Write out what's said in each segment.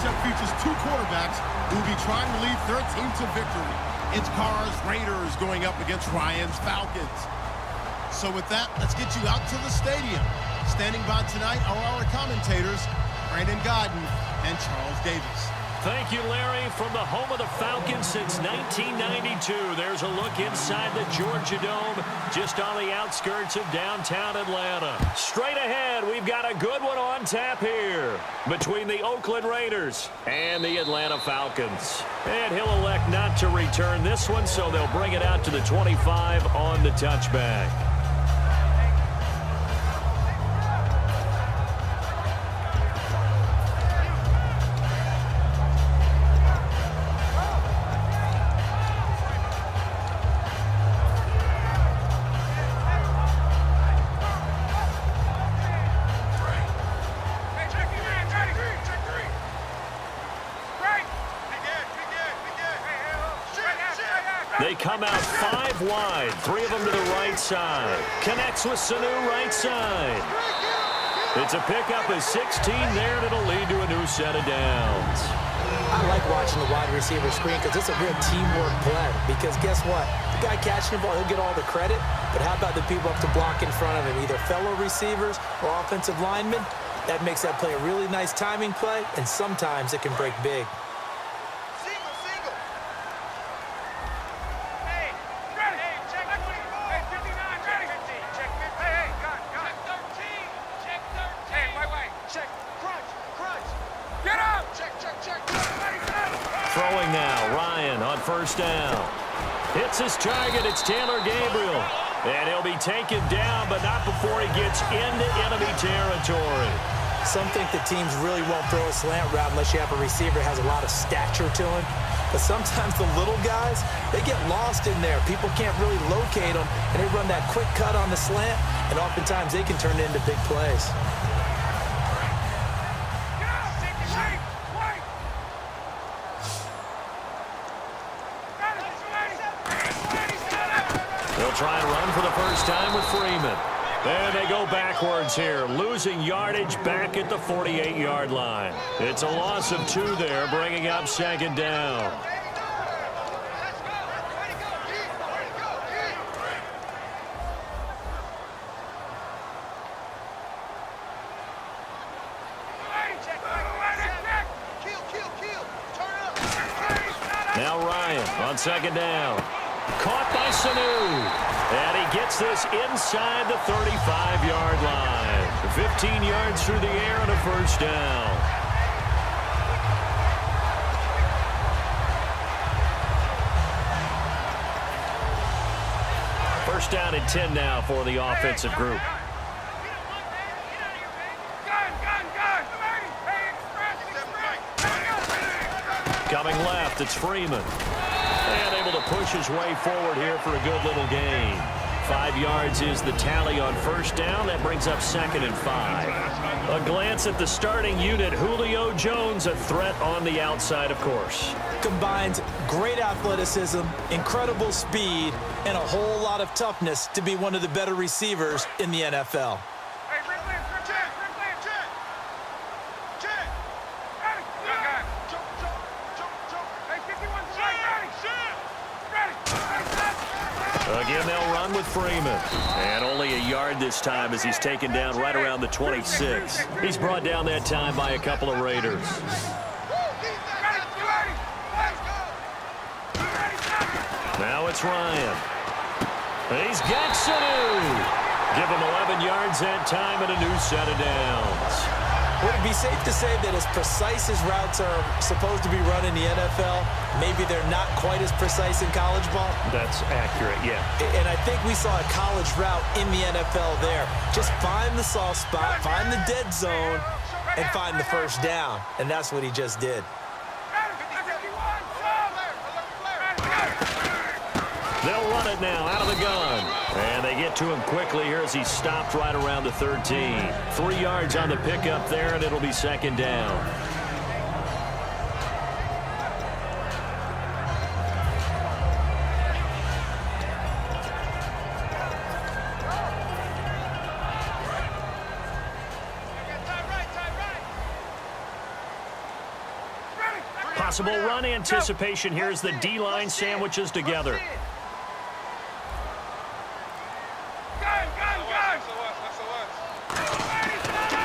matchup features two quarterbacks who will be trying to lead their team to victory. It's Carr's Raiders going up against Ryan's Falcons. So with that, let's get you out to the stadium. Standing by tonight are our commentators, Brandon Godden and Charles Davis. Thank you, Larry. From the home of the Falcons since 1992, there's a look inside the Georgia Dome, just on the outskirts of downtown Atlanta. Straight ahead, we've got a good one on tap here between the Oakland Raiders and the Atlanta Falcons. And he'll elect not to return this one, so they'll bring it out to the 25 on the touchback. They come out 5 wide, 3 of them to the right side. Connects with Sanu right side. It's a pickup of 16 there, and it'll lead to a new set of downs. I like watching the wide receiver screen because it's a real teamwork play. Because guess what? The guy catching the ball, he'll get all the credit. But how about the people up to block in front of him, either fellow receivers or offensive linemen? That makes that play a really nice timing play, and sometimes it can break big. Throwing now, Ryan on first down. Hits his target, it's Taylor Gabriel. And he'll be taken down, but not before he gets into enemy territory. Some think the teams really won't throw a slant route unless you have a receiver that has a lot of stature to him. But sometimes the little guys, they get lost in there. People can't really locate them, and they run that quick cut on the slant, and oftentimes they can turn it into big plays. Try and run for the first time with Freeman. And they go backwards here, losing yardage back at the 48-yard line. It's a loss of 2 there, bringing up second down. Now Ryan on second down. Caught by Sanu. And he gets this inside the 35-yard line. 15 yards through the air and a first down. First down and 10 now for the offensive group. Coming left, it's Freeman. And able to push his way forward here for a good little gain. 5 yards is the tally on first down. That brings up second and 5. A glance at the starting unit. Julio Jones, a threat on the outside, of course. Combines great athleticism, incredible speed, and a whole lot of toughness to be one of the better receivers in the NFL. Again, they'll run with Freeman. And only a yard this time as he's taken down right around the 26. He's brought down that time by a couple of Raiders. Now it's Ryan. He's got Sanu. Give him 11 yards that time and a new set of downs. Would it be safe to say that as precise as routes are supposed to be run in the NFL, maybe they're not quite as precise in college ball? That's accurate, yeah. And I think we saw a college route in the NFL there. Just find the soft spot, find the dead zone, and find the first down. And that's what he just did. They'll run it now out of the gun. And they get to him quickly here as he stopped right around the 13. 3 yards on the pickup there, and it'll be second down. Possible run anticipation here as the D-line sandwiches together.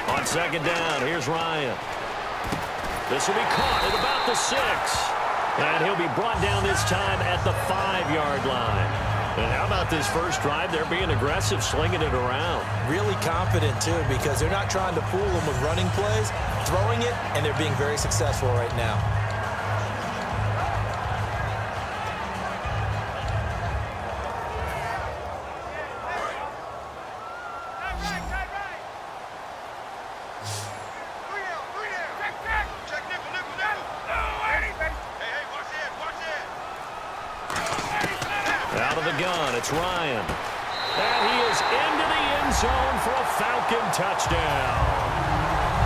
On second down, here's Ryan. This will be caught at about the 6. And he'll be brought down this time at the 5-yard line. And how about this first drive? They're being aggressive, slinging it around. Really confident, too, because they're not trying to fool them with running plays, throwing it, and they're being very successful right now. Out of the gun, it's Ryan. And he is into the end zone for a Falcon touchdown.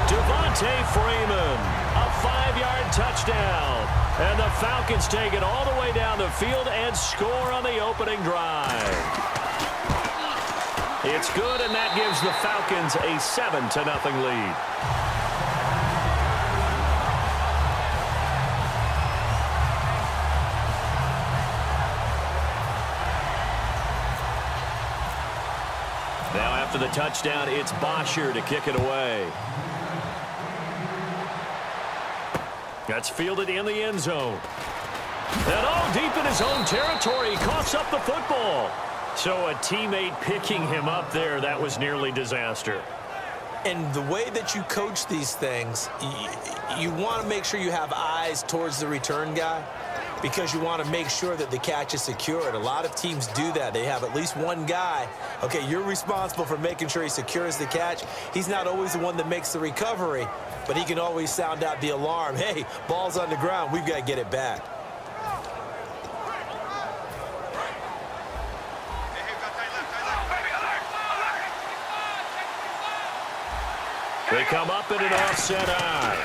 Devontae Freeman, a 5-yard touchdown. And the Falcons take it all the way down the field and score on the opening drive. It's good, and that gives the Falcons a 7-0 lead. Now after the touchdown, it's Bosher to kick it away. That's fielded in the end zone. And all deep in his own territory, he coughs up the football. So a teammate picking him up there, that was nearly disaster. And the way that you coach these things, you want to make sure you have eyes towards the return guy, because you want to make sure that the catch is secured. A lot of teams do that. They have at least one guy. Okay, you're responsible for making sure he secures the catch. He's not always the one that makes the recovery, but he can always sound out the alarm. Hey, ball's on the ground. We've got to get it back. They come up in an offset eye.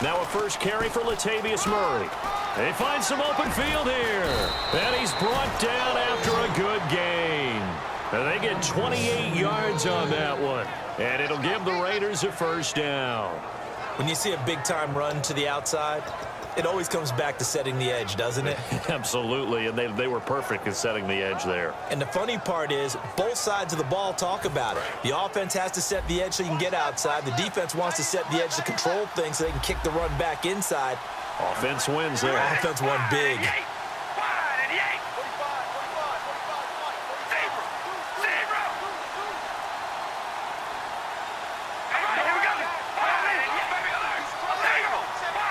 Now a first carry for Latavius Murray. They find some open field here. And he's brought down after a good gain. And they get 28 yards on that one. And it'll give the Raiders a first down. When you see a big-time run to the outside, it always comes back to setting the edge, doesn't it? Absolutely, and they were perfect in setting the edge there. And the funny part is, both sides of the ball talk about it. The offense has to set the edge so you can get outside. The defense wants to set the edge to control things so they can kick the run back inside. Offense wins there. Offense won big.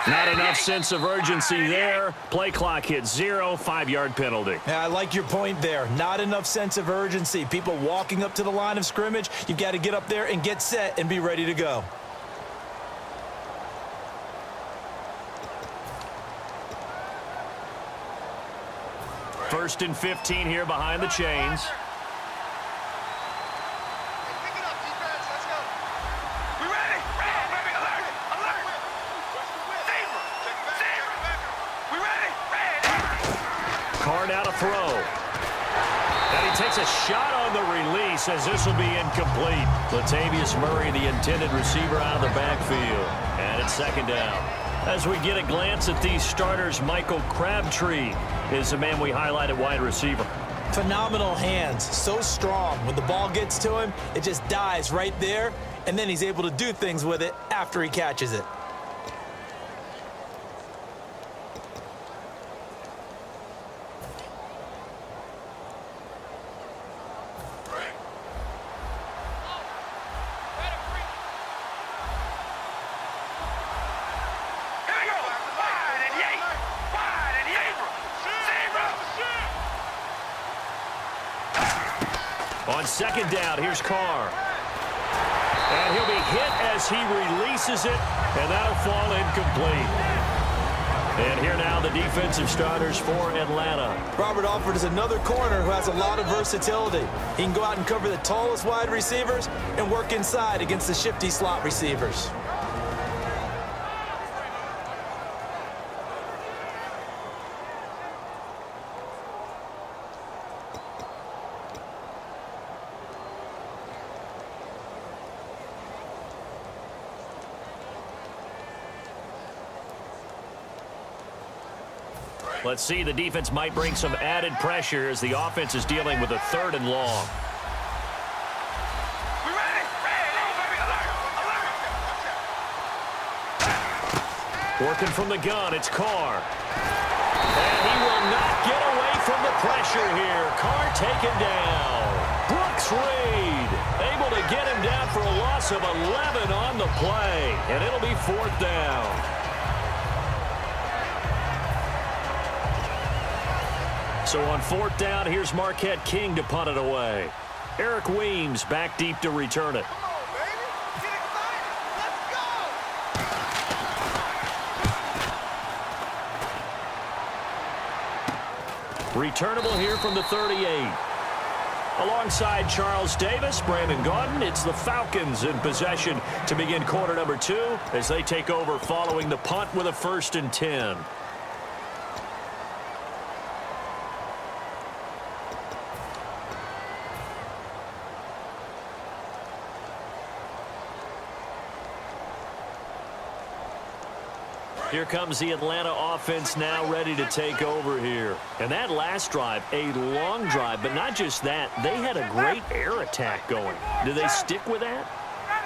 Not enough sense of urgency there. Play clock hits 0, 5-yard penalty. Yeah, I like your point there. Not enough sense of urgency. People walking up to the line of scrimmage, you've got to get up there and get set and be ready to go. First and 15 here behind the chains. Card out a throw. And he takes a shot on the release as this will be incomplete. Latavius Murray, the intended receiver, out of the backfield. And it's second down. As we get a glance at these starters, Michael Crabtree is the man we highlight at wide receiver. Phenomenal hands, so strong. When the ball gets to him, it just dies right there, and then he's able to do things with it after he catches it. On second down, here's Carr. And he'll be hit as he releases it, and that'll fall incomplete. And here now the defensive starters for Atlanta. Robert Alford is another corner who has a lot of versatility. He can go out and cover the tallest wide receivers and work inside against the shifty slot receivers. Let's see, the defense might bring some added pressure as the offense is dealing with a 3rd and long. Working from the gun, it's Carr. And he will not get away from the pressure here. Carr taken down. Brooks Reed able to get him down for a loss of 11 on the play. And it'll be 4th down. So on 4th down, here's Marquette King to punt it away. Eric Weems back deep to return it. Returnable here from the 38. Alongside Charles Davis, Brandon Gaudin, it's the Falcons in possession to begin quarter number 2 as they take over following the punt with a 1st and 10. Here comes the Atlanta offense now ready to take over here. And that last drive, a long drive, but not just that. They had a great air attack going. Do they stick with that?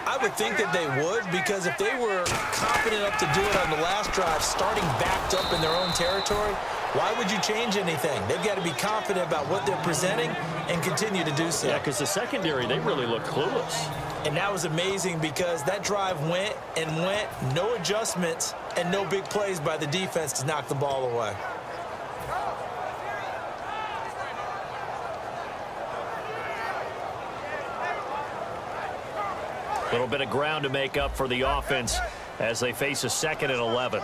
I would think that they would, because if they were confident enough to do it on the last drive, starting backed up in their own territory, why would you change anything? They've got to be confident about what they're presenting and continue to do so. Yeah, because the secondary, they really look clueless. And that was amazing because that drive went and went, no adjustments and no big plays by the defense to knock the ball away. A little bit of ground to make up for the offense as they face a 2nd and 11.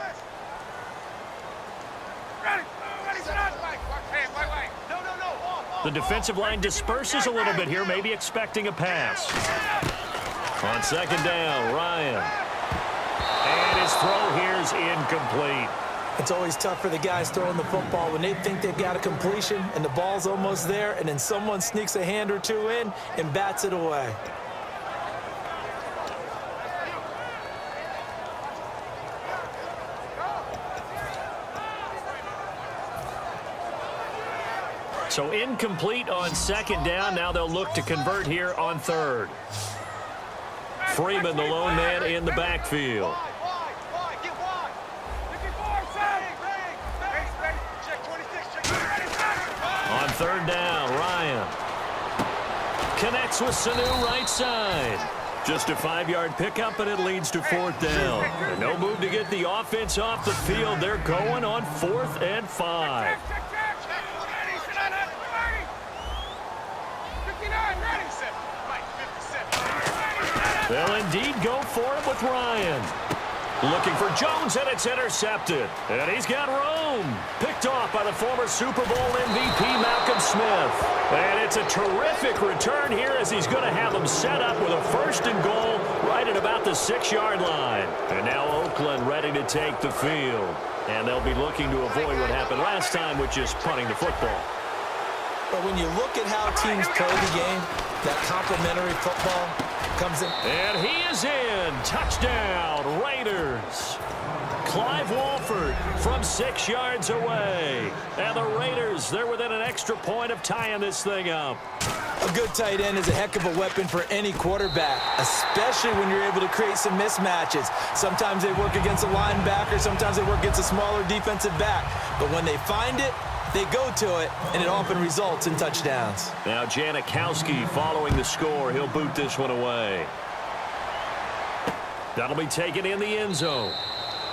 The defensive line disperses a little bit here, maybe expecting a pass. On 2nd down, Ryan. And his throw here is incomplete. It's always tough for the guys throwing the football when they think they've got a completion and the ball's almost there, and then someone sneaks a hand or two in and bats it away. So incomplete on 2nd down. Now they'll look to convert here on 3rd. Freeman, the lone man in the backfield. On 3rd down, Ryan connects with Sanu right side. Just a 5-yard pickup, and it leads to 4th down. And no move to get the offense off the field. They're going on 4th and 5. They'll indeed go for it with Ryan. Looking for Jones, and it's intercepted. And he's got room. Picked off by the former Super Bowl MVP, Malcolm Smith. And it's a terrific return here as he's going to have them set up with a 1st and goal right at about the 6-yard line. And now Oakland ready to take the field. And they'll be looking to avoid what happened last time with just punting the football. But when you look at how teams play the game, that complementary football comes in. And he is in. Touchdown, Raiders. Clive Walford from 6 yards away. And the Raiders, they're within an extra point of tying this thing up. A good tight end is a heck of a weapon for any quarterback, especially when you're able to create some mismatches. Sometimes they work against a linebacker, sometimes they work against a smaller defensive back. But when they find it, they go to it, and it often results in touchdowns. Now Janikowski following the score. He'll boot this one away. That'll be taken in the end zone.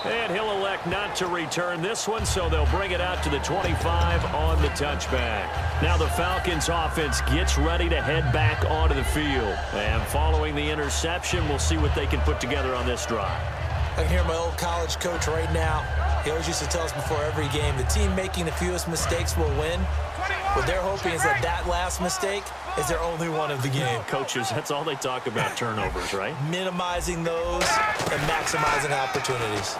And he'll elect not to return this one, so they'll bring it out to the 25 on the touchback. Now the Falcons offense gets ready to head back onto the field. And following the interception, we'll see what they can put together on this drive. I can hear my old college coach right now. He always used to tell us before every game, the team making the fewest mistakes will win. What they're hoping is that that last mistake is their only one of the game. Coaches, that's all they talk about, turnovers, right? Minimizing those and maximizing opportunities.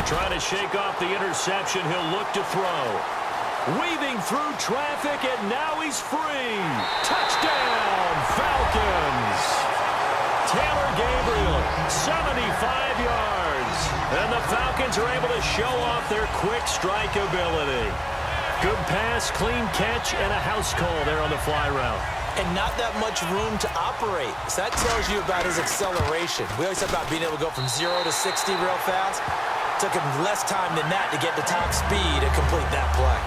Trying to shake off the interception. He'll look to throw. Weaving through traffic, and now he's free. Touchdown, Falcons. Taylor Gabriel, 75 yards. And the Falcons are able to show off their quick strike ability. Good pass, clean catch, and a house call there on the fly route. And not that much room to operate. So that tells you about his acceleration. We always talk about being able to go from 0 to 60 real fast. Took him less time than that to get to top speed and complete that play.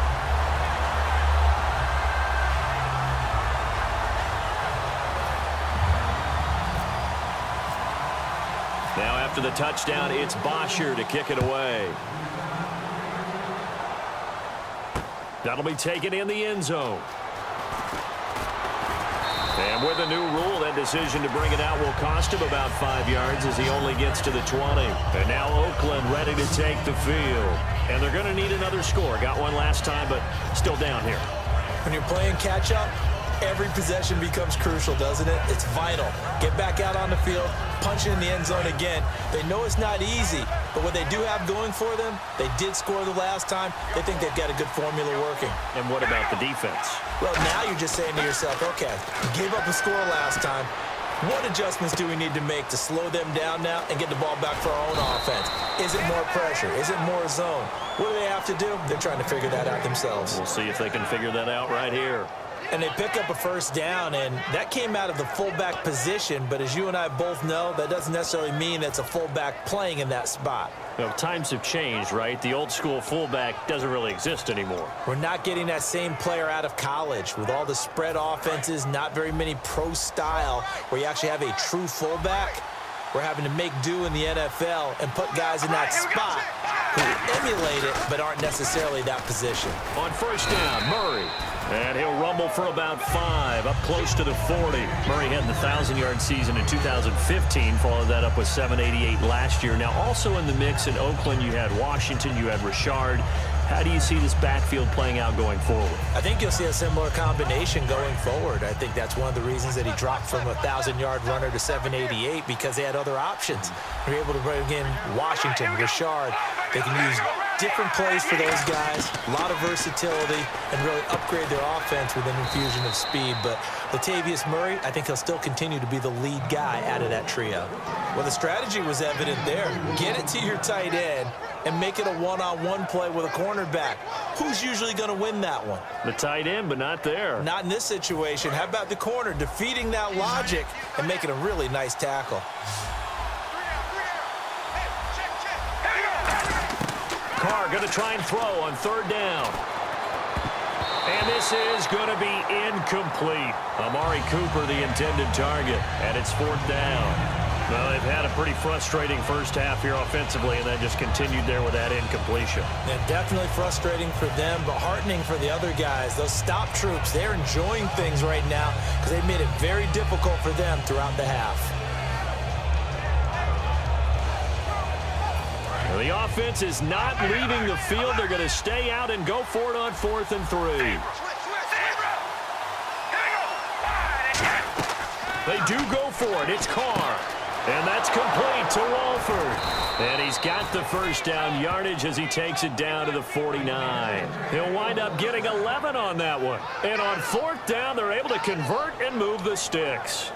Now after the touchdown, it's Bosher to kick it away. That'll be taken in the end zone. And with a new rule, that decision to bring it out will cost him about 5 yards as he only gets to the 20. And now Oakland ready to take the field. And they're going to need another score. Got one last time, but still down here. When you're playing catch-up, every possession becomes crucial, doesn't it? It's vital. Get back out on the field, punch it in the end zone again. They know it's not easy, but what they do have going for them, they did score the last time. They think they've got a good formula working. And what about the defense? Well, now you're just saying to yourself, okay, we gave up a score last time. What adjustments do we need to make to slow them down now and get the ball back for our own offense? Is it more pressure? Is it more zone? What do they have to do? They're trying to figure that out themselves. We'll see if they can figure that out right here. And they pick up a first down, and that came out of the fullback position. But as you and I both know, that doesn't necessarily mean it's a fullback playing in that spot. Well, times have changed, right? The old school fullback doesn't really exist anymore. We're not getting that same player out of college with all the spread offenses, not very many pro style where you actually have a true fullback. We're having to make do in the NFL and put guys in that spot who emulate it but aren't necessarily that position. On first down, Murray. And he'll rumble for about 5, up close to the 40. Murray had the 1,000-yard season in 2015, followed that up with 788 last year. Now, also in the mix in Oakland, you had Washington, you had Richard. How do you see this backfield playing out going forward? I think you'll see a similar combination going forward. I think that's one of the reasons that he dropped from a 1,000-yard runner to 788 because they had other options. They're able to bring in Washington, Richard. They can use different plays for those guys, a lot of versatility, and really upgrade their offense with an infusion of speed. But Latavius Murray, I think he'll still continue to be the lead guy out of that trio. Well, the strategy was evident there. Get it to your tight end and make it a one-on-one play with a cornerback. Who's usually going to win that one? The tight end, but not there. Not in this situation. How about the corner defeating that logic and making a really nice tackle? Carr going to try and throw on third down. And this is going to be incomplete. Amari Cooper, the intended target, and it's fourth down. Well, they've had a pretty frustrating first half here offensively, and then just continued there with that incompletion. Yeah, definitely frustrating for them, but heartening for the other guys. Those stop troops, they're enjoying things right now because they've made it very difficult for them throughout the half. Well, the offense is not leaving the field. They're going to stay out and go for it on 4th and 3. They do go for it. It's Carr. And that's complete to Walford. And he's got the first down yardage as he takes it down to the 49. He'll wind up getting 11 on that one. And on 4th down, they're able to convert and move the sticks.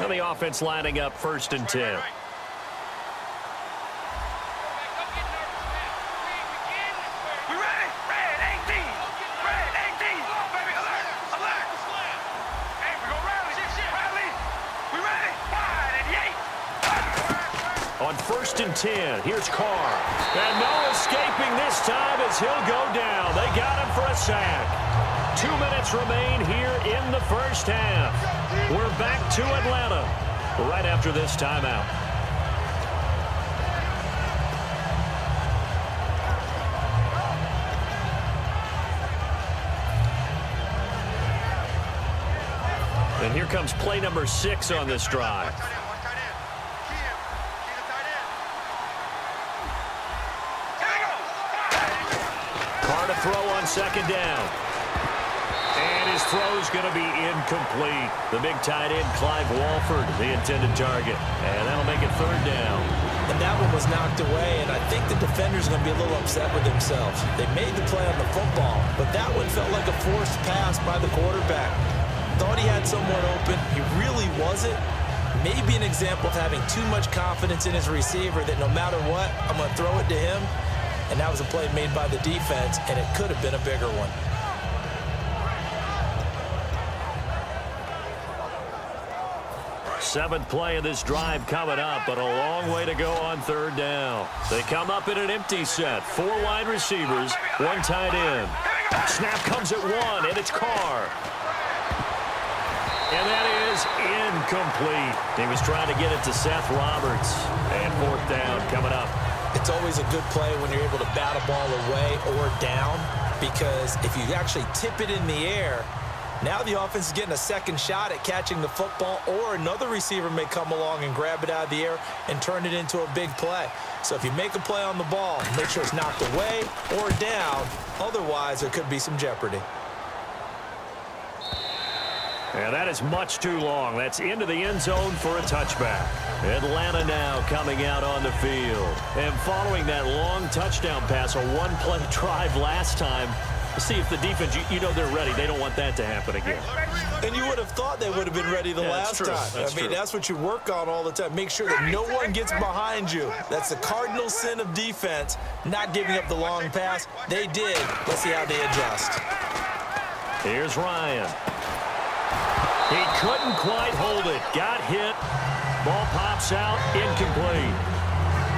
And the offense lining up 1st and 10. On 1st and 10, here's Carr. And no escaping this time as he'll go down. They got him for a sack. 2 minutes remain here in the first half. We're back to Atlanta right after this timeout. And here comes play number 6 on this drive. Carr to throw on 2nd down. And his throw's going to be incomplete. The big tight end, Clive Walford, the intended target. And that'll make it 3rd down. And that one was knocked away, and I think the defenders are going to be a little upset with themselves. They made the play on the football, but that one felt like a forced pass by the quarterback. Thought he had someone open. He really wasn't. Maybe an example of having too much confidence in his receiver that no matter what, I'm going to throw it to him. And that was a play made by the defense, and it could have been a bigger one. Seventh play of this drive coming up, but a long way to go on third down. They come up in an empty set. 4 wide receivers, 1 tight end. Snap comes at 1, and it's Carr. And that is incomplete. He was trying to get it to Seth Roberts. And 4th down coming up. It's always a good play when you're able to bat a ball away or down, because if you actually tip it in the air, now the offense is getting a second shot at catching the football, or another receiver may come along and grab it out of the air and turn it into a big play. So if you make a play on the ball, make sure it's knocked away or down. Otherwise, there could be some jeopardy. And that is much too long. That's into the end zone for a touchback. Atlanta now coming out on the field. And following that long touchdown pass, a 1-play drive last time, see if the defense, you know they're ready. They don't want that to happen again. And you would have thought they would have been ready the last time. That's what you work on all the time. Make sure that no one gets behind you. That's the cardinal sin of defense, not giving up the long pass. They did. Let's see how they adjust. Here's Ryan. He couldn't quite hold it. Got hit. Ball pops out. Incomplete.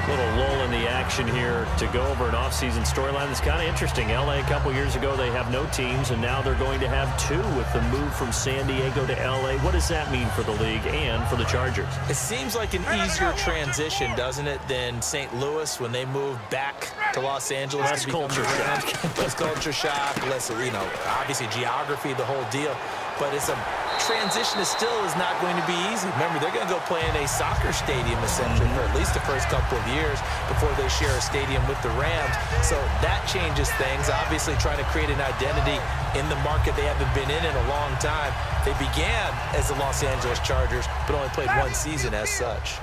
Little lull in the action here to go over an offseason storyline that's kind of interesting. LA a couple years ago, they have no teams, and now they're going to have 2 with the move from San Diego to LA. What does that mean for the league and for the Chargers? It seems like an easier transition, doesn't it, than St. Louis when they moved back to Los Angeles. Less culture shock. Less culture shock, less, obviously geography, the whole deal. But it's a transition that still is not going to be easy. Remember, they're going to go play in a soccer stadium, essentially, for at least the first couple of years before they share a stadium with the Rams. So that changes things. Obviously, trying to create an identity in the market they haven't been in a long time. They began as the Los Angeles Chargers, but only played 1 season as such.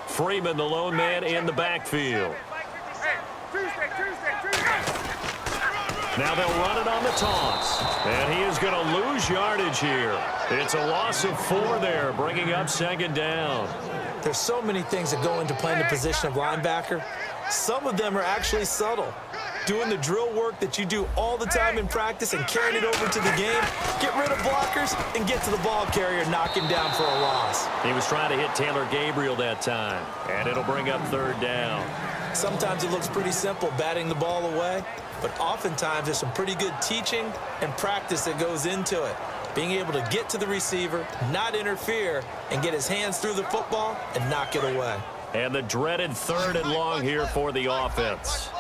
Freeman, the lone man in the backfield. Now they'll run it on the toss. And he is going to lose yardage here. It's a loss of 4 there, bringing up 2nd down. There's so many things that go into playing the position of linebacker. Some of them are actually subtle. Doing the drill work that you do all the time in practice and carrying it over to the game. Get rid of blockers and get to the ball carrier, knock him down for a loss. He was trying to hit Taylor Gabriel that time, and it'll bring up 3rd down. Sometimes it looks pretty simple, batting the ball away, but oftentimes there's some pretty good teaching and practice that goes into it. Being able to get to the receiver, not interfere, and get his hands through the football and knock it away. And the dreaded 3rd and long here for the offense.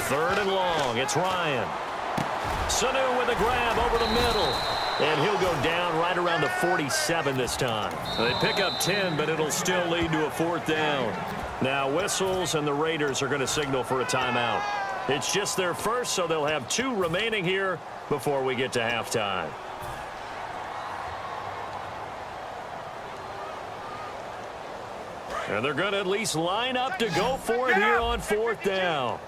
Third and long. It's Ryan. Sanu with a grab over the middle. And he'll go down right around the 47 this time. They pick up 10, but it'll still lead to a 4th down. Now whistles, and the Raiders are going to signal for a timeout. It's just their first, so they'll have 2 remaining here before we get to halftime. And they're going to at least line up to go for it here on 4th down.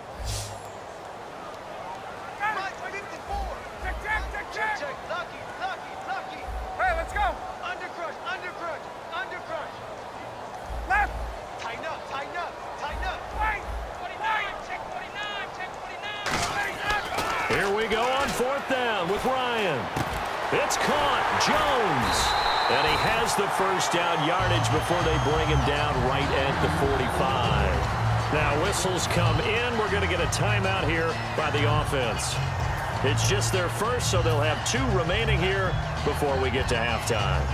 Here we go on 4th down with Ryan. It's caught. Jones. And he has the first down yardage before they bring him down right at the 45. Now whistles come in. We're going to get a timeout here by the offense. It's just their first, so they'll have 2 remaining here before we get to halftime.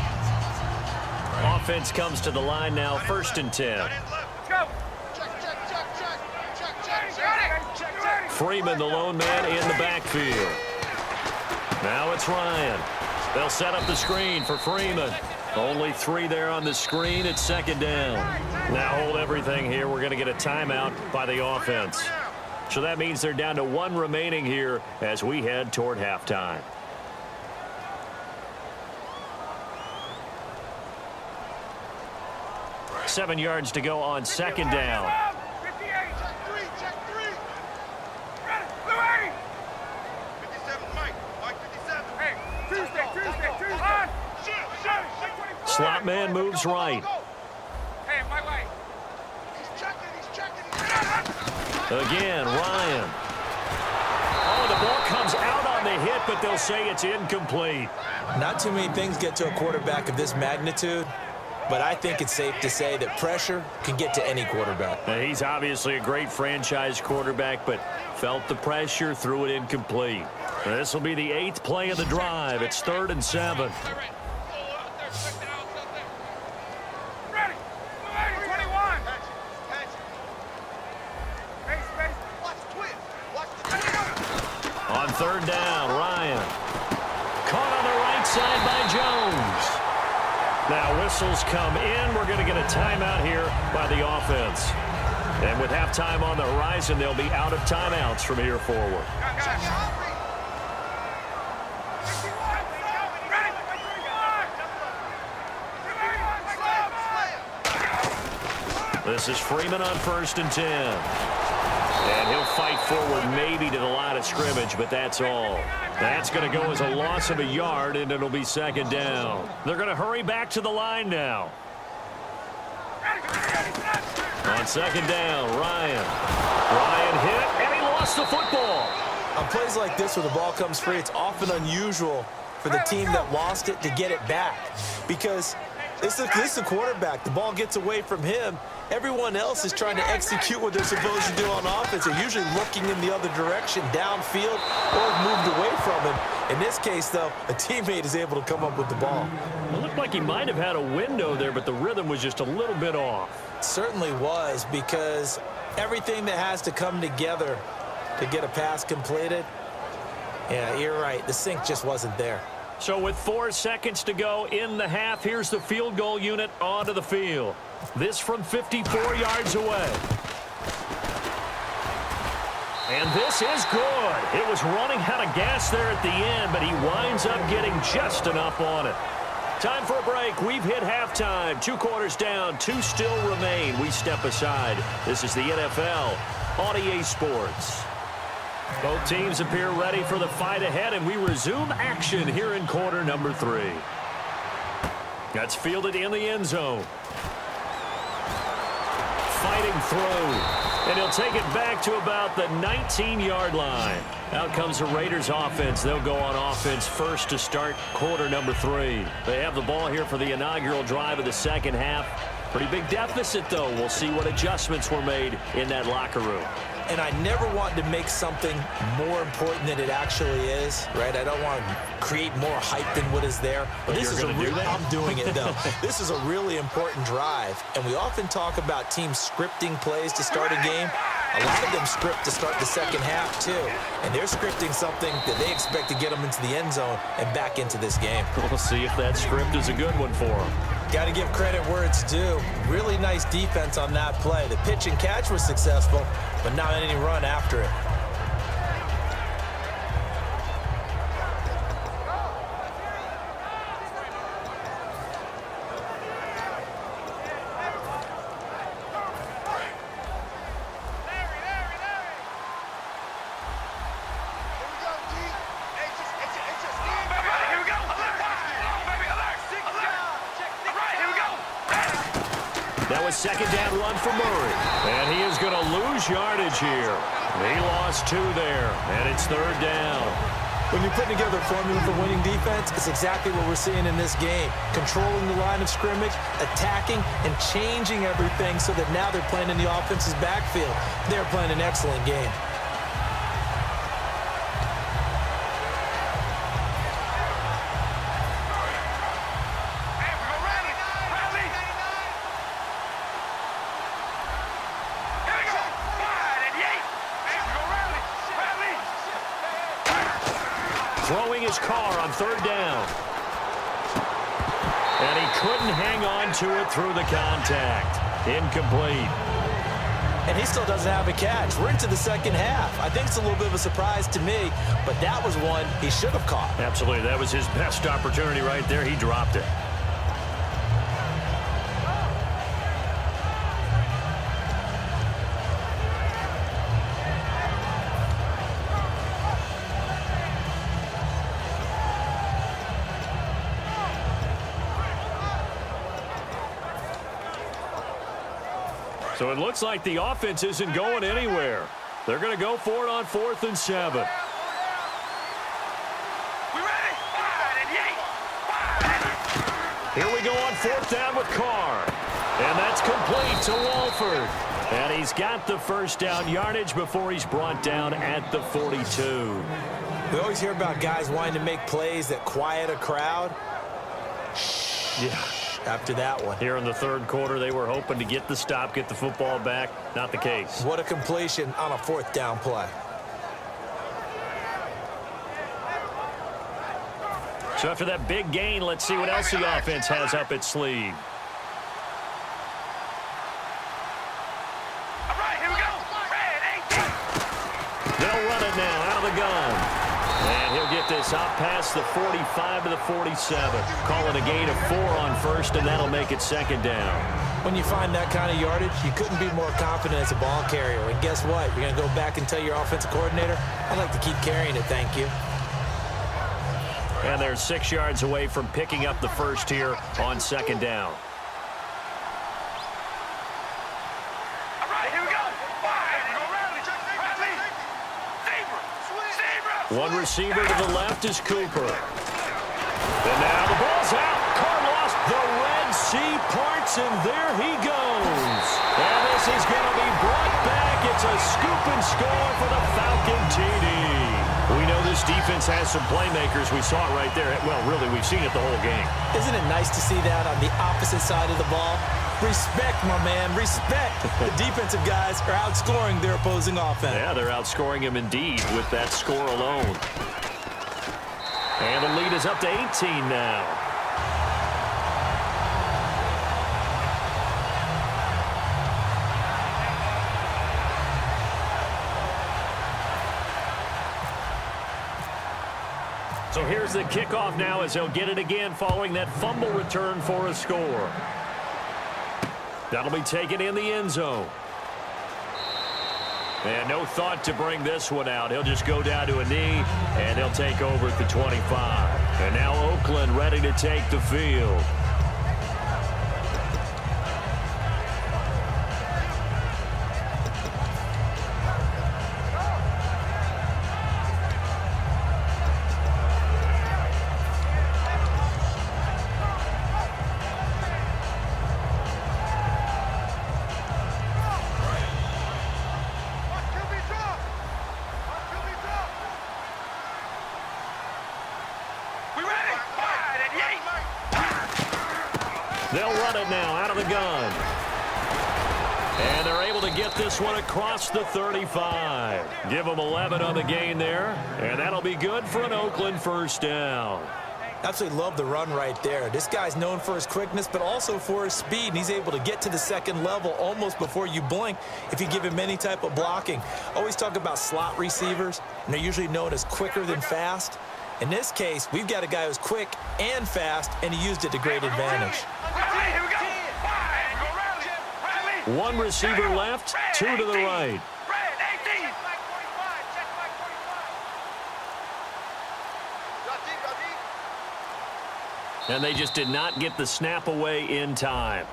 Offense comes to the line now, 1st and 10. Freeman, the lone man, in the backfield. Now it's Ryan. They'll set up the screen for Freeman. Only 3 there on the screen. It's 2nd down. Now hold everything here. We're going to get a timeout by the offense. So that means they're down to 1 remaining here as we head toward halftime. Seven yards to go on second down. Slot man moves right. Again, Ryan. Oh, the ball comes out on the hit, but they'll say it's incomplete. Not too many things get to a quarterback of this magnitude, but I think it's safe to say that pressure can get to any quarterback. Now, he's obviously a great franchise quarterback, but felt the pressure, threw it incomplete. This will be the 8th play of the drive. It's 3rd and 7. On 3rd down, Ryan. Caught on the right side by Jones. Now whistles come in. We're going to get a timeout here by the offense. And with halftime on the horizon, they'll be out of timeouts from here forward. This is Freeman on 1st and 10. And he'll fight forward maybe to the line of scrimmage, but that's all. That's going to go as a loss of a yard, and it'll be 2nd down. They're going to hurry back to the line now. On 2nd down, Ryan. Ryan hit, and he lost the football. On plays like this where the ball comes free, it's often unusual for the team that lost it to get it back. Because this is a quarterback. The ball gets away from him. Everyone else is trying to execute what they're supposed to do on offense. They're usually looking in the other direction, downfield, or moved away from him. In this case, though, a teammate is able to come up with the ball. It looked like he might have had a window there, but the rhythm was just a little bit off. It certainly was, because everything that has to come together to get a pass completed, yeah, you're right. The sync just wasn't there. So with 4 seconds to go in the half, here's the field goal unit onto the field. This from 54 yards away. And this is good. It was running out of gas there at the end, but he winds up getting just enough on it. Time for a break. We've hit halftime. 2 quarters down, 2 still remain. We step aside. This is the NFL on EA Sports. Both teams appear ready for the fight ahead, and we resume action here in quarter number 3. That's fielded in the end zone. Fighting through, and he'll take it back to about the 19-yard line. Out comes the Raiders offense. They'll go on offense first to start quarter number 3. They have the ball here for the inaugural drive of the second half. Pretty big deficit, though. We'll see what adjustments were made in that locker room. And I never want to make something more important than it actually is, right? I don't want to create more hype than what is there. But this is I'm doing it, though. This is a really important drive. And we often talk about teams scripting plays to start a game. A lot of them script to start the second half, too. And they're scripting something that they expect to get them into the end zone and back into this game. We'll see if that script is a good one for them. Got to give credit where it's due. Really nice defense on that play. The pitch and catch was successful, but not any run after it. That was second down run for Murray. And he is going to lose yardage here. He lost 2 there, and it's 3rd down. When you're putting together a formula for winning defense, it's exactly what we're seeing in this game. Controlling the line of scrimmage, attacking, and changing everything so that now they're playing in the offense's backfield. They're playing an excellent game. Throwing his car on 3rd down. And he couldn't hang on to it through the contact. Incomplete. and he still doesn't have a catch. We're into the second half. I think it's a little bit of a surprise to me, but that was one he should have caught. Absolutely. That was his best opportunity right there. He dropped it. So it looks like the offense isn't going anywhere. They're going to go for it on 4th and 7. Here we go on 4th down with Carr. And that's complete to Walford. And he's got the first down yardage before he's brought down at the 42. We always hear about guys wanting to make plays that quiet a crowd. Yeah. After that one. Here in the third quarter, they were hoping to get the stop, get the football back. Not the case. What a completion on a 4th down play. So after that big gain, let's see what else the offense has up its sleeve. All right, here we go. They'll run it now out of the gun. And he'll get this out past the 45 to the 47. Call it a gain of 4 on first, and that'll make it second down. When you find that kind of yardage, you couldn't be more confident as a ball carrier. And guess what? You're going to go back and tell your offensive coordinator, I'd like to keep carrying it, thank you. And they're 6 yards away from picking up the first here on second down. One receiver to the left is Cooper. And now the ball's out. Carr lost. The Red Sea parts, and there he goes. And this is going to be brought back. It's a scoop and score for the Falcon TD. We know this defense has some playmakers. We saw it right there. Well, really, we've seen it the whole game. Isn't it nice to see that on the opposite side of the ball? Respect, my man, respect. The defensive guys are outscoring their opposing offense. Yeah, they're outscoring him indeed with that score alone. And the lead is up to 18 now. So here's the kickoff now as they'll get it again following that fumble return for a score. That'll be taken in the end zone. And no thought to bring this one out. He'll just go down to a knee, and he'll take over at the 25. And now Oakland ready to take the field. They'll run it now out of the gun. And they're able to get this one across the 35. Give them 11 on the gain there. And that'll be good for an Oakland first down. Absolutely love the run right there. This guy's known for his quickness, but also for his speed. And he's able to get to the second level almost before you blink if you give him any type of blocking. Always talk about slot receivers, and they're usually known as quicker than fast. In this case, we've got a guy who's quick and fast, and he used it to great advantage. One receiver left, 2 to the right. And they just did not get the snap away in time.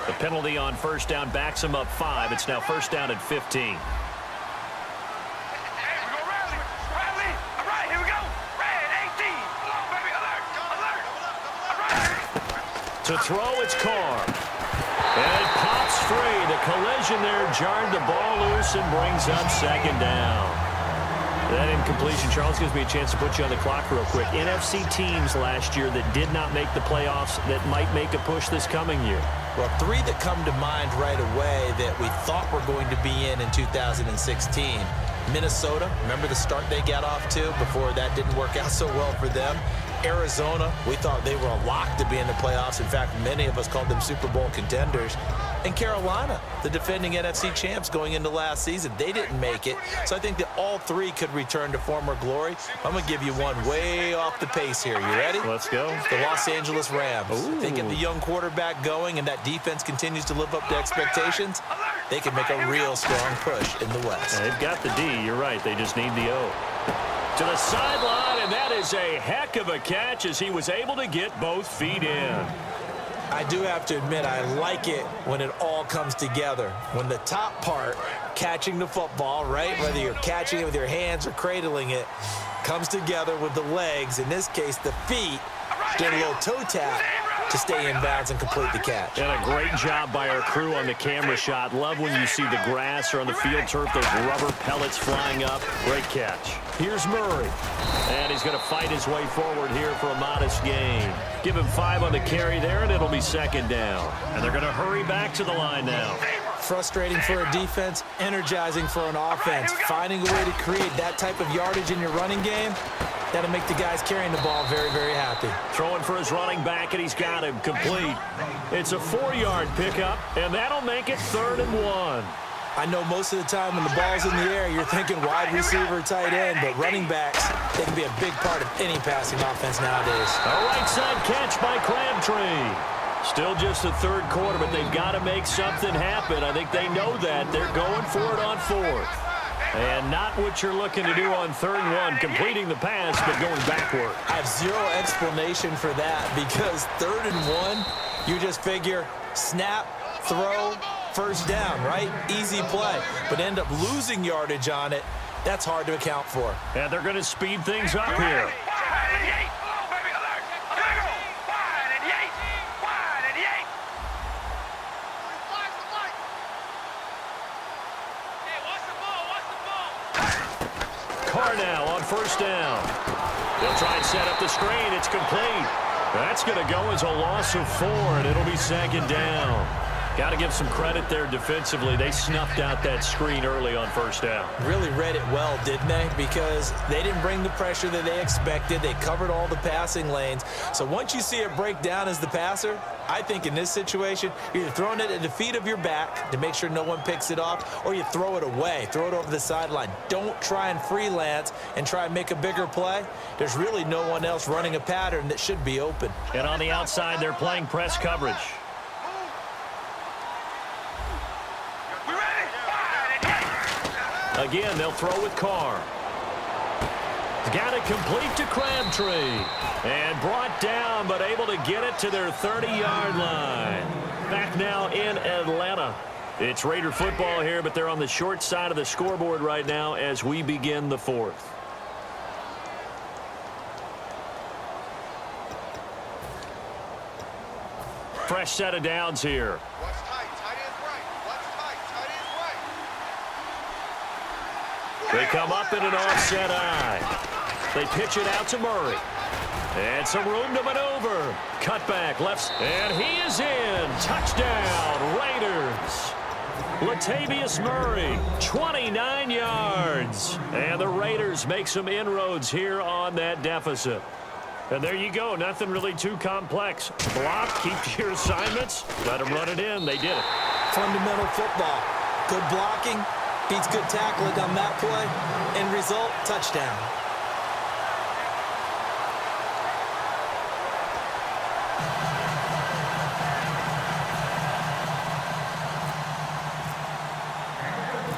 The penalty on first down backs him up 5. It's now first down at 15. To throw, it's Carr. And it pops free. The collision there jarred the ball loose and brings up second down. That incompletion, Charles, gives me a chance to put you on the clock real quick. NFC teams last year that did not make the playoffs that might make a push this coming year. Well, 3 that come to mind right away that we thought were going to be in 2016. Minnesota, remember the start they got off to before that didn't work out so well for them? Arizona, we thought they were a lock to be in the playoffs. In fact, many of us called them Super Bowl contenders. And Carolina, the defending NFC champs going into last season, they didn't make it. So I think that all three could return to former glory. I'm going to give you one way off the pace here. You ready? Let's go. The Los Angeles Rams. Ooh. They get the young quarterback going, and that defense continues to live up to expectations. They can make a real strong push in the West. They've got the D. You're right. They just need the O. To the sideline, and that is a heck of a catch as he was able to get both feet in. I do have to admit, I like it when it all comes together. When the top part, catching the football, right, whether you're catching it with your hands or cradling it, comes together with the legs, in this case the feet, doing a little toe tap to stay in bounds and complete the catch. And a great job by our crew on the camera shot. Love when you see the grass or on the field turf, those rubber pellets flying up. Great catch. Here's Murray. And he's going to fight his way forward here for a modest gain. Give him 5 on the carry there, and it'll be second down. And they're going to hurry back to the line now. Frustrating for a defense, energizing for an offense. Finding a way to create that type of yardage in your running game, that'll make the guys carrying the ball very, very happy. Throwing for his running back, and he's got him complete. It's a 4-yard pickup, and that'll make it 3rd and 1. I know most of the time when the ball's in the air, you're thinking wide receiver, tight end, but running backs, they can be a big part of any passing offense nowadays. A right side catch by Crabtree. Still just the 3rd quarter, but they've got to make something happen. I think they know that. They're going for it on 4th. And not what you're looking to do on 3rd and 1, completing the pass, but going backward. I have zero explanation for that because 3rd and 1, you just figure snap, throw, first down, right? Easy play. But end up losing yardage on it. That's hard to account for. And they're going to speed things up here. Now on first down. They'll try and set up the screen. It's complete. That's going to go as a loss of 4, and it'll be second down. Got to give some credit there defensively. They snuffed out that screen early on first down. Really read it well, didn't they? Because they didn't bring the pressure that they expected. They covered all the passing lanes. So once you see it break down as the passer, I think in this situation, you're either throwing it at the feet of your back to make sure no one picks it off, or you throw it away, throw it over the sideline. Don't try and freelance and try and make a bigger play. There's really no one else running a pattern that should be open. And on the outside, they're playing press coverage. Again, they'll throw with Carr. Got it complete to Crabtree. And brought down, but able to get it to their 30-yard line. Back now in Atlanta. It's Raider football here, but they're on the short side of the scoreboard right now as we begin the 4th. Fresh set of downs here. They come up in an offset eye. They pitch it out to Murray. And some room to maneuver. Cutback left. And he is in. Touchdown, Raiders. Latavius Murray, 29 yards. And the Raiders make some inroads here on that deficit. And there you go. Nothing really too complex. Block, keep your assignments. Let them run it in. They did it. Fundamental football. Good blocking. Beats good tackling on that play. End result, touchdown.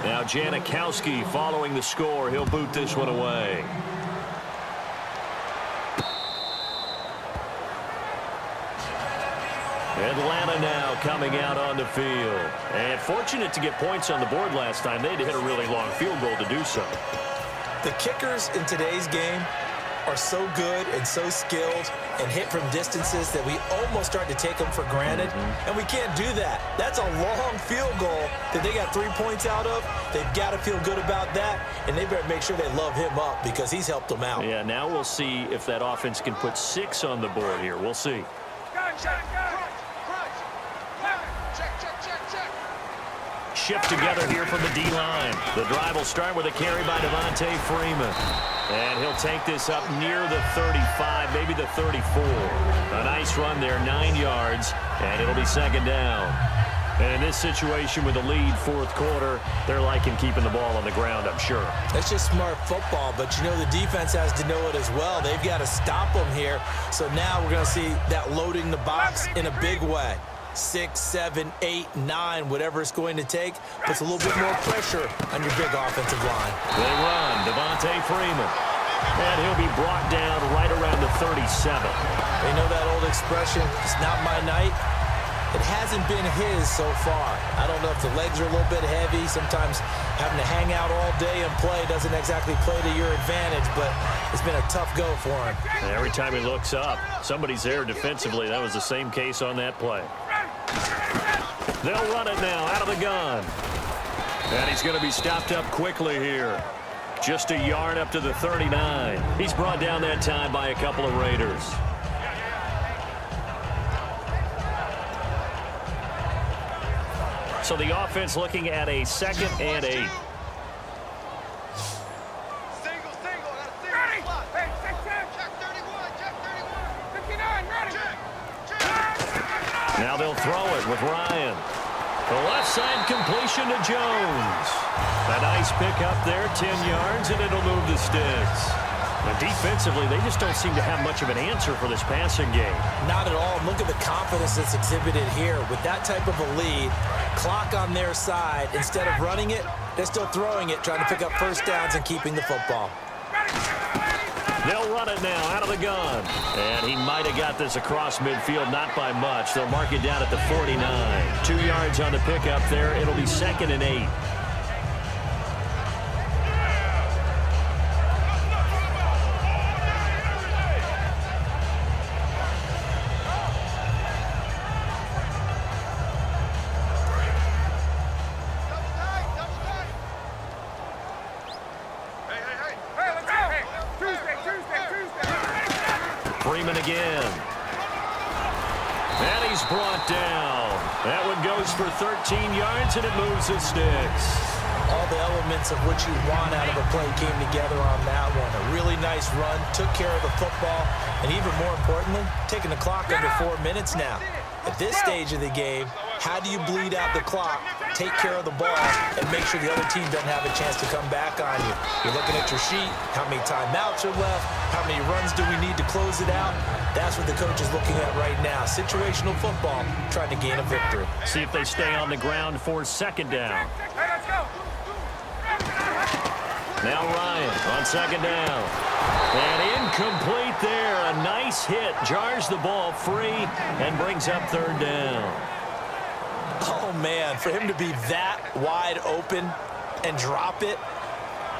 Now Janikowski following the score. He'll boot this one away. Atlanta now coming out on the field. And fortunate to get points on the board last time. They had to hit a really long field goal to do so. The kickers in today's game are so good and so skilled and hit from distances that we almost start to take them for granted. And we can't do that. That's a long field goal that they got 3 points out of. They've got to feel good about that, and they better make sure they love him up because he's helped them out. Yeah, now we'll see if that offense can put 6 on the board here. We'll see. shift together here from the D-line. The drive will start with a carry by Devontae Freeman. And he'll take this up near the 35, maybe the 34. A nice run there, 9 yards, and it'll be second down. And in this situation with the lead, fourth quarter, they're liking keeping the ball on the ground, I'm sure. That's just smart football, but you know the defense has to know it as well. They've got to stop them here. So now we're going to see that loading the box in a big way. 6, 7, 8, 9, whatever it's going to take, puts a little bit more pressure on your big offensive line. They run, Devontae Freeman. And he'll be brought down right around the 37. You know that old expression, it's not my night? It hasn't been his so far. I don't know if the legs are a little bit heavy. Sometimes having to hang out all day and play doesn't exactly play to your advantage, but it's been a tough go for him. And every time he looks up, somebody's there defensively. That was the same case on that play. They'll run it now out of the gun. And he's going to be stopped up quickly here. Just a yard up to the 39. He's brought down that time by a couple of Raiders. So the offense looking at a 2nd and 8. Now they'll throw it with Ryan. The left side completion to Jones. A nice pick up there, 10 yards, and it'll move the sticks. But defensively, they just don't seem to have much of an answer for this passing game. Not at all. Look at the confidence that's exhibited here. With that type of a lead, clock on their side, instead of running it, they're still throwing it, trying to pick up first downs and keeping the football. They'll run it now out of the gun. And he might have got this across midfield, not by much. They'll mark it down at the 49. 2 yards on the pickup there. It'll be 2nd and 8. Freeman again. And he's brought down. That one goes for 13 yards, and it moves the sticks. All the elements of what you want out of a play came together on that one. A really nice run, took care of the football, and even more importantly, taking the clock under 4 minutes now. At this stage of the game, how do you bleed out the clock, take care of the ball, and make sure the other team doesn't have a chance to come back on you? You're looking at your sheet, how many timeouts are left, how many runs do we need to close it out? That's what the coach is looking at right now. Situational football, trying to gain a victory. See if they stay on the ground for 2nd down. Now Ryan on 2nd down. And incomplete there. A nice hit. Jars the ball free and brings up 3rd down. Oh, man, for him to be that wide open and drop it,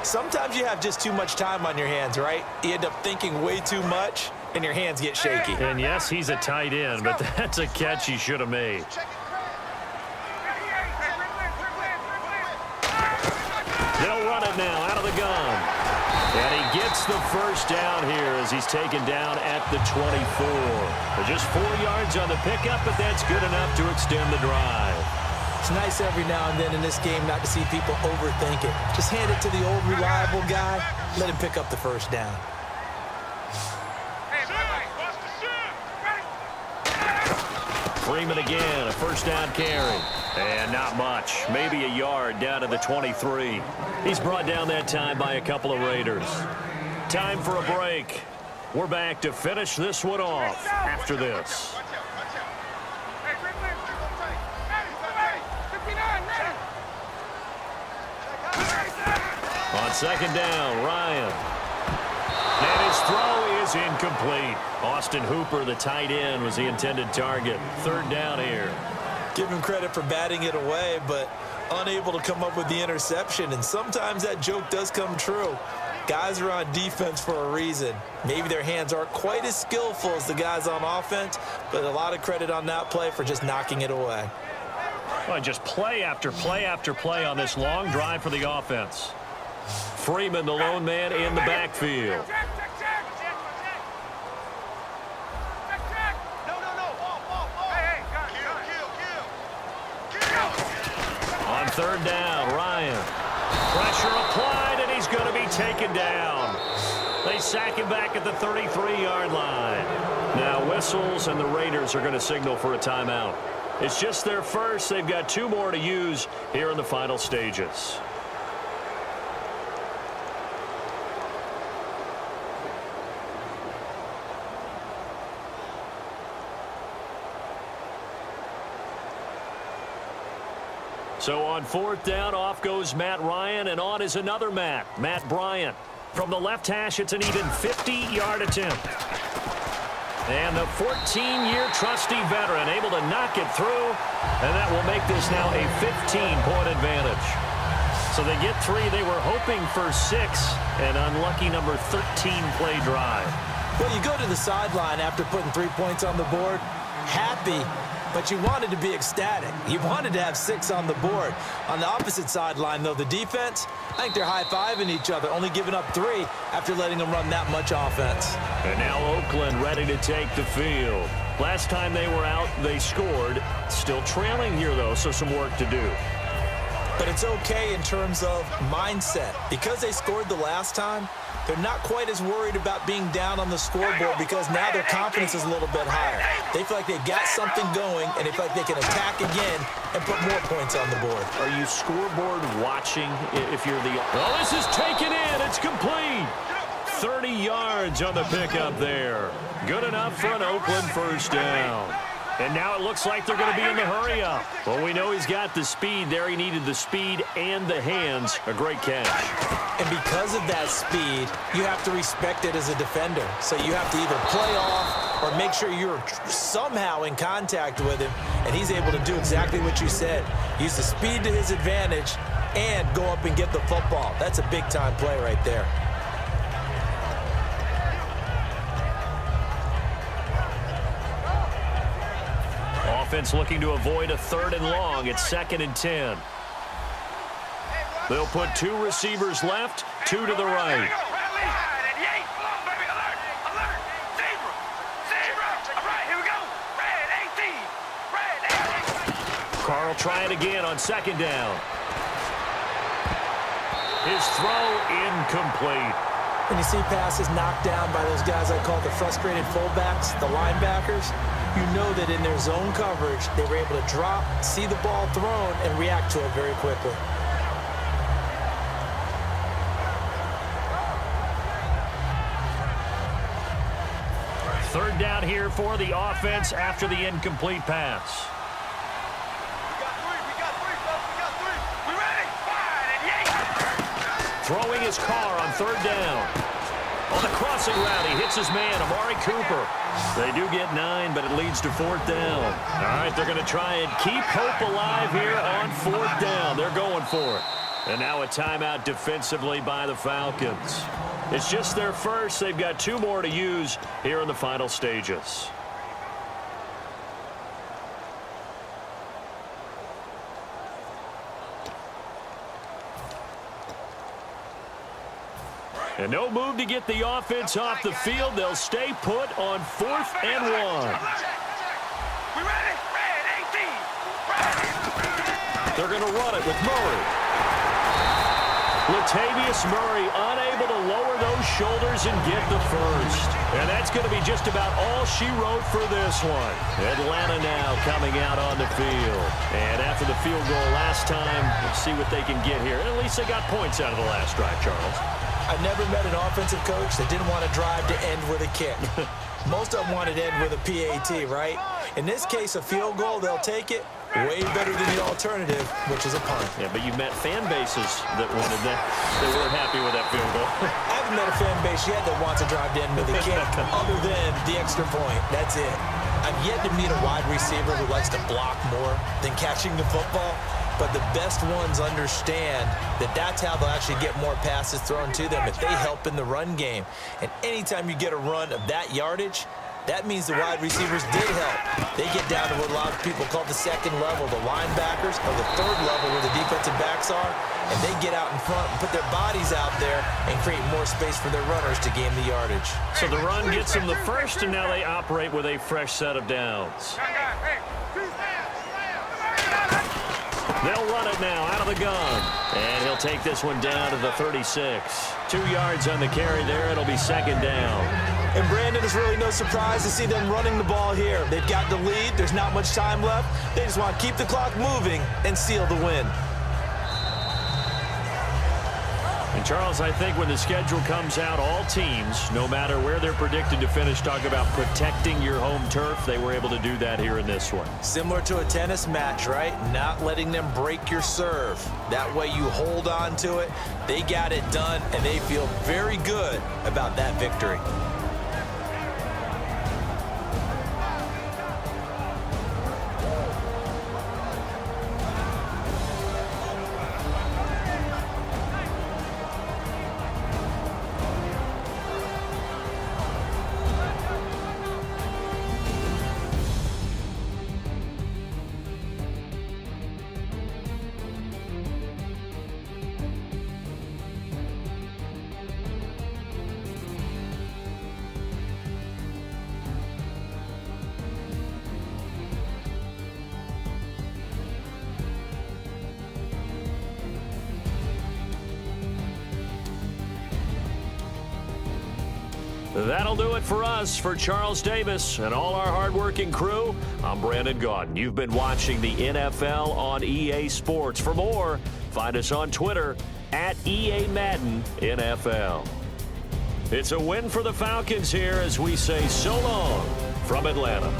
sometimes you have just too much time on your hands, right? You end up thinking way too much, and your hands get shaky. And, yes, he's a tight end, but that's a catch he should have made. They'll run it now out of the gun. And he gets the first down here as he's taken down at the 24. But just 4 yards on the pickup, but that's good enough to extend the drive. It's nice every now and then in this game not to see people overthink it. Just hand it to the old reliable guy. Let him pick up the first down. Freeman again, a first down carry. And not much. Maybe a yard down to the 23. He's brought down that time by a couple of Raiders. Time for a break. We're back to finish this one off after this. On 2nd down, Ryan. And his throw is incomplete. Austin Hooper, the tight end, was the intended target. 3rd down here. Give him credit for batting it away, but unable to come up with the interception. And sometimes that joke does come true. Guys are on defense for a reason. Maybe their hands aren't quite as skillful as the guys on offense, but a lot of credit on that play for just knocking it away. Well, just play after play after play on this long drive for the offense. Freeman, the lone man in the backfield. On third down, Ryan. Pressure applied, and he's going to be taken down. They sack him back at the 33-yard line. Now whistles, and the Raiders are going to signal for a timeout. It's just their first. They've got 2 more to use here in the final stages. So on 4th down, off goes Matt Ryan, and on is another Matt Bryant. From the left hash, it's an even 50-yard attempt. And the 14-year trusty veteran able to knock it through, and that will make this now a 15-point advantage. So they get 3. They were hoping for 6, an unlucky number 13 play drive. Well, you go to the sideline after putting 3 points on the board, happy, but you wanted to be ecstatic. You wanted to have 6 on the board. On the opposite sideline, though, the defense, I think they're high-fiving each other, only giving up 3 after letting them run that much offense. And now Oakland ready to take the field. Last time they were out, they scored. Still trailing here, though, so some work to do. But it's okay in terms of mindset. Because they scored the last time, they're not quite as worried about being down on the scoreboard because now their confidence is a little bit higher. They feel like they got something going, and they feel like they can attack again and put more points on the board. Are you scoreboard watching if you're the... Oh, this is taken in. It's complete. 30 yards on the pickup there. Good enough for an Oakland first down. And now it looks like they're going to be in the hurry-up. Well, we know he's got the speed there. He needed the speed and the hands. A great catch. And because of that speed, you have to respect it as a defender. So you have to either play off or make sure you're somehow in contact with him, and he's able to do exactly what you said. Use the speed to his advantage and go up and get the football. That's a big-time play right there. Offense looking to avoid a 3rd and long. It's 2nd and 10. They'll put 2 receivers left, 2 to the right. Carl try it again on 2nd down. His throw incomplete. When you see passes knocked down by those guys I call the frustrated fullbacks, the linebackers, you know that in their zone coverage, they were able to drop, see the ball thrown, and react to it very quickly. Third down here for the offense after the incomplete pass. Throwing his car on 3rd down. On the crossing route, he hits his man, Amari Cooper. They do get 9, but it leads to 4th down. All right, they're going to try and keep hope alive here on 4th down. They're going for it. And now a timeout defensively by the Falcons. It's just their first. They've got 2 more to use here in the final stages. And no move to get the offense off the field. They'll stay put on 4th and 1. They're going to run it with Murray. Latavius Murray unable to lower those shoulders and get the first. And that's going to be just about all she wrote for this one. Atlanta now coming out on the field. And after the field goal last time, let's see what they can get here. At least they got points out of the last drive, Charles. I never met an offensive coach that didn't want to drive to end with a kick. Most of them wanted to end with a PAT, right? In this case, a field goal, they'll take it. Way better than the alternative, which is a punt. Yeah, but you've met fan bases that wanted that. They weren't happy with that field goal. I haven't met a fan base yet that wants to drive to end with a kick other than the extra point. That's it. I've yet to meet a wide receiver who likes to block more than catching the football. But the best ones understand that that's how they'll actually get more passes thrown to them if they help in the run game. And anytime you get a run of that yardage, that means the wide receivers did help. They get down to what a lot of people call the 2nd level, the linebackers, or the 3rd level where the defensive backs are, and they get out in front and put their bodies out there and create more space for their runners to gain the yardage. So the run gets them the first, and now they operate with a fresh set of downs. They'll run it now out of the gun. And he'll take this one down to the 36. 2 yards on the carry there. It'll be second down. And Brandon, is really no surprise to see them running the ball here. They've got the lead. There's not much time left. They just want to keep the clock moving and seal the win. And Charles, I think when the schedule comes out, all teams, no matter where they're predicted to finish, talk about protecting your home turf. They were able to do that here in this one. Similar to a tennis match, right? Not letting them break your serve. That way you hold on to it. They got it done, and they feel very good about that victory. That'll do it for us. For Charles Davis and all our hardworking crew, I'm Brandon Gaudin. You've been watching the NFL on EA Sports. For more, find us on Twitter at EA Madden NFL. It's a win for the Falcons here as we say so long from Atlanta.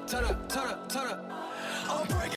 turn up, turn up, turn up. I'm breaking.